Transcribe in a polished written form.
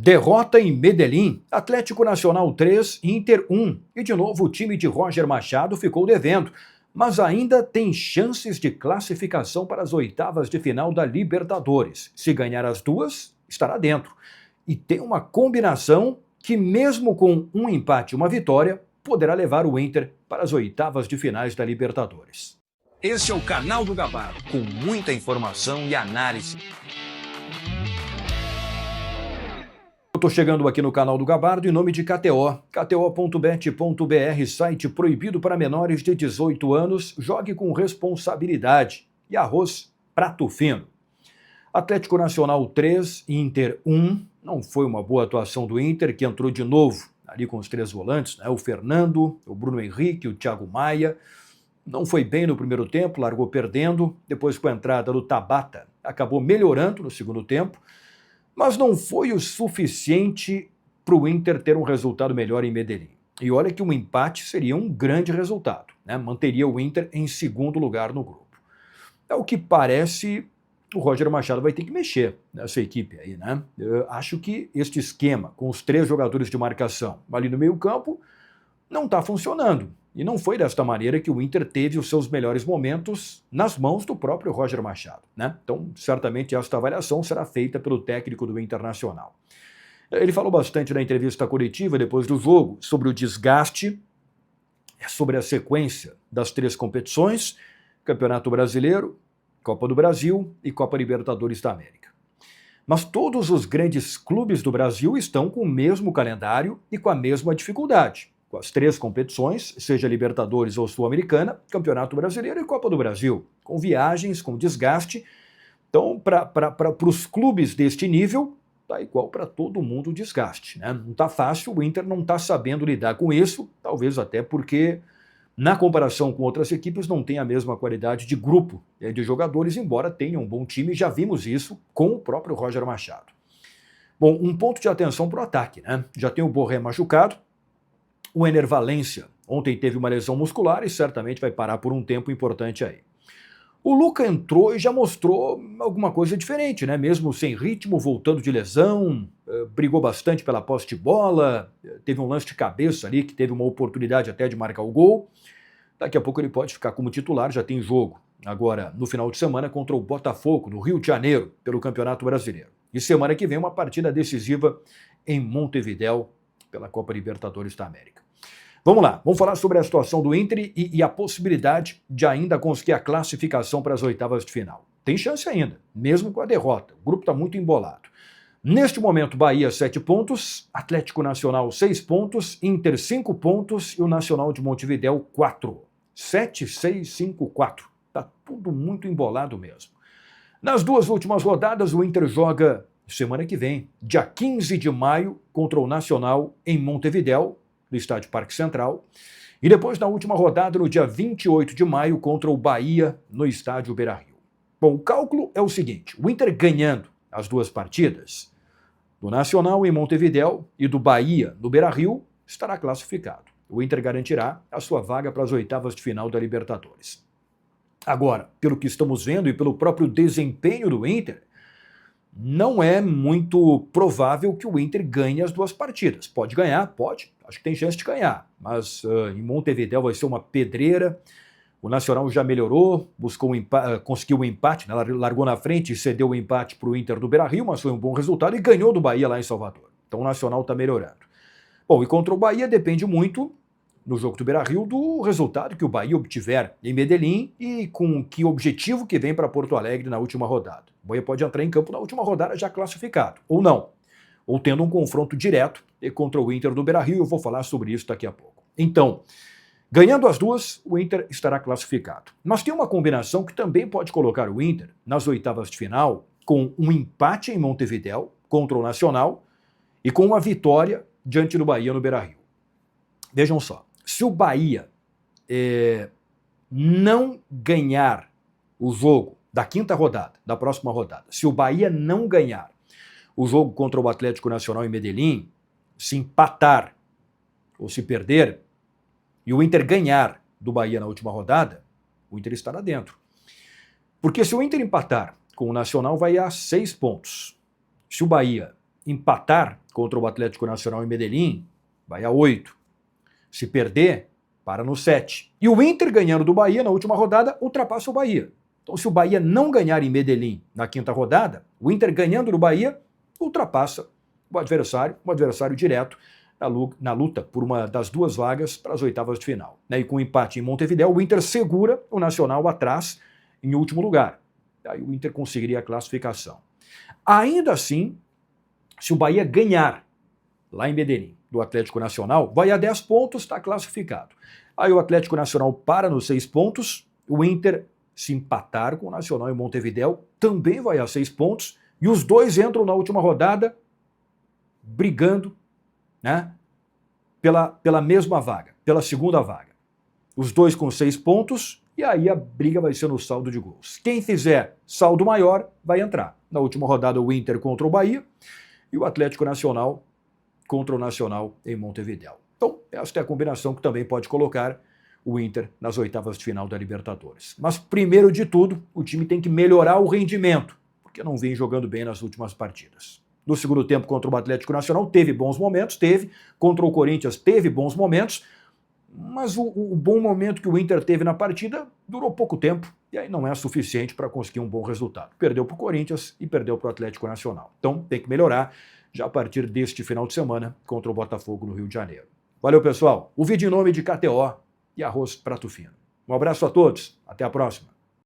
Derrota em Medellín, Atlético Nacional 3, Inter 1. E de novo o time de Roger Machado ficou devendo, mas ainda tem chances de classificação para as oitavas de final da Libertadores. Se ganhar as duas, estará dentro. E tem uma combinação que, mesmo com um empate e uma vitória, poderá levar o Inter para as oitavas de finais da Libertadores. Esse é o Canal do Gabardo, com muita informação e análise. Eu estou chegando aqui no canal do Gabardo em nome de KTO. KTO.bet.br, site proibido para menores de 18 anos. Jogue com responsabilidade. E arroz prato fino. Atlético Nacional 3, Inter 1. Não foi uma boa atuação do Inter, que entrou de novo ali com os três volantes, né? O Fernando, o Bruno Henrique, o Thiago Maia. Não foi bem no primeiro tempo, largou perdendo. Depois, com a entrada do Tabata, acabou melhorando no segundo tempo. Mas não foi o suficiente para o Inter ter um resultado melhor em Medellín. E olha que um empate seria um grande resultado, né? Manteria o Inter em segundo lugar no grupo. É o que parece, o Roger Machado vai ter que mexer nessa equipe aí, né? Eu acho que este esquema, com os três jogadores de marcação ali no meio campo, não está funcionando. E não foi desta maneira que o Inter teve os seus melhores momentos nas mãos do próprio Roger Machado, né? Então, certamente esta avaliação será feita pelo técnico do Internacional. Ele falou bastante na entrevista coletiva depois do jogo sobre o desgaste, sobre a sequência das três competições, Campeonato Brasileiro, Copa do Brasil e Copa Libertadores da América. Mas todos os grandes clubes do Brasil estão com o mesmo calendário e com a mesma dificuldade. Com as três competições, seja Libertadores ou Sul-Americana, Campeonato Brasileiro e Copa do Brasil, com viagens, com desgaste. Então, para os clubes deste nível, está igual para todo mundo o desgaste, né? Não está fácil, o Inter não está sabendo lidar com isso, talvez até porque, na comparação com outras equipes, não tem a mesma qualidade de grupo de jogadores, embora tenha um bom time, já vimos isso com o próprio Roger Machado. Bom, um ponto de atenção para o ataque, né? Já tem o Borré machucado, o Ener Valencia ontem teve uma lesão muscular e certamente vai parar por um tempo importante aí. O Luca entrou e já mostrou alguma coisa diferente, né? Mesmo sem ritmo, voltando de lesão, brigou bastante pela posse de bola, teve um lance de cabeça ali que teve uma oportunidade até de marcar o gol. Daqui a pouco ele pode ficar como titular, já tem jogo agora no final de semana contra o Botafogo, no Rio de Janeiro, pelo Campeonato Brasileiro. E semana que vem uma partida decisiva em Montevidéu, pela Copa Libertadores da América. Vamos lá, vamos falar sobre a situação do Inter e a possibilidade de ainda conseguir a classificação para as oitavas de final. Tem chance ainda, mesmo com a derrota. O grupo está muito embolado. Neste momento, Bahia 7 pontos, Atlético Nacional 6 pontos, Inter 5 pontos e o Nacional de Montevidéu 4. 7, 6, 5, 4. Está tudo muito embolado mesmo. Nas duas últimas rodadas, o Inter joga semana que vem, dia 15 de maio, contra o Nacional em Montevidéu, no estádio Parque Central, e depois na última rodada, no dia 28 de maio, contra o Bahia, no estádio Beira-Rio. Bom, o cálculo é o seguinte, o Inter ganhando as duas partidas, do Nacional em Montevidéu e do Bahia no Beira-Rio, estará classificado. O Inter garantirá a sua vaga para as oitavas de final da Libertadores. Agora, pelo que estamos vendo e pelo próprio desempenho do Inter, não é muito provável que o Inter ganhe as duas partidas. Pode ganhar? Pode. Acho que tem chance de ganhar. Mas em Montevidéu vai ser uma pedreira. O Nacional já melhorou, buscou conseguiu um empate, né? Largou na frente e cedeu o empate para o Inter do Beira-Rio, mas foi um bom resultado e ganhou do Bahia lá em Salvador. Então o Nacional está melhorando. Bom, e contra o Bahia depende muito, no jogo do Beira-Rio, do resultado que o Bahia obtiver em Medellín e com que objetivo que vem para Porto Alegre na última rodada. O Bahia pode entrar em campo na última rodada já classificado, ou não, ou tendo um confronto direto contra o Inter do Beira-Rio, eu vou falar sobre isso daqui a pouco. Então, ganhando as duas, o Inter estará classificado. Mas tem uma combinação que também pode colocar o Inter nas oitavas de final com um empate em Montevidéu contra o Nacional e com uma vitória diante do Bahia no Beira-Rio. Vejam só. Se o Bahia não ganhar o jogo da quinta rodada, da próxima rodada, se o Bahia não ganhar o jogo contra o Atlético Nacional em Medellín, se empatar ou se perder, e o Inter ganhar do Bahia na última rodada, o Inter estará dentro. Porque se o Inter empatar com o Nacional, vai a 6 pontos. Se o Bahia empatar contra o Atlético Nacional em Medellín, vai a 8. Se perder, para no 7. E o Inter ganhando do Bahia na última rodada, ultrapassa o Bahia. Então, se o Bahia não ganhar em Medellín na quinta rodada, o Inter ganhando do Bahia, ultrapassa o adversário direto na luta por uma das duas vagas para as oitavas de final. E com o empate em Montevidéu, o Inter segura o Nacional atrás em último lugar. Aí o Inter conseguiria a classificação. Ainda assim, se o Bahia ganhar lá em Medellín do Atlético Nacional, vai a 10 pontos, está classificado. Aí o Atlético Nacional para nos 6 pontos, o Inter, se empatar com o Nacional em Montevidéu, também vai a 6 pontos, e os dois entram na última rodada brigando, né, pela mesma vaga, pela segunda vaga. Os dois com 6 pontos, e aí a briga vai ser no saldo de gols. Quem fizer saldo maior vai entrar. Na última rodada, o Inter contra o Bahia e o Atlético Nacional contra o Nacional em Montevidéu. Então, esta é a combinação que também pode colocar o Inter nas oitavas de final da Libertadores. Mas, primeiro de tudo, o time tem que melhorar o rendimento, porque não vem jogando bem nas últimas partidas. No segundo tempo contra o Atlético Nacional teve bons momentos, contra o Corinthians teve bons momentos, mas o bom momento que o Inter teve na partida durou pouco tempo, e aí não é suficiente para conseguir um bom resultado. Perdeu para o Corinthians e perdeu para o Atlético Nacional. Então tem que melhorar já a partir deste final de semana contra o Botafogo no Rio de Janeiro. Valeu, pessoal. O vídeo em nome de KTO e Arroz Prato Fino. Um abraço a todos. Até a próxima.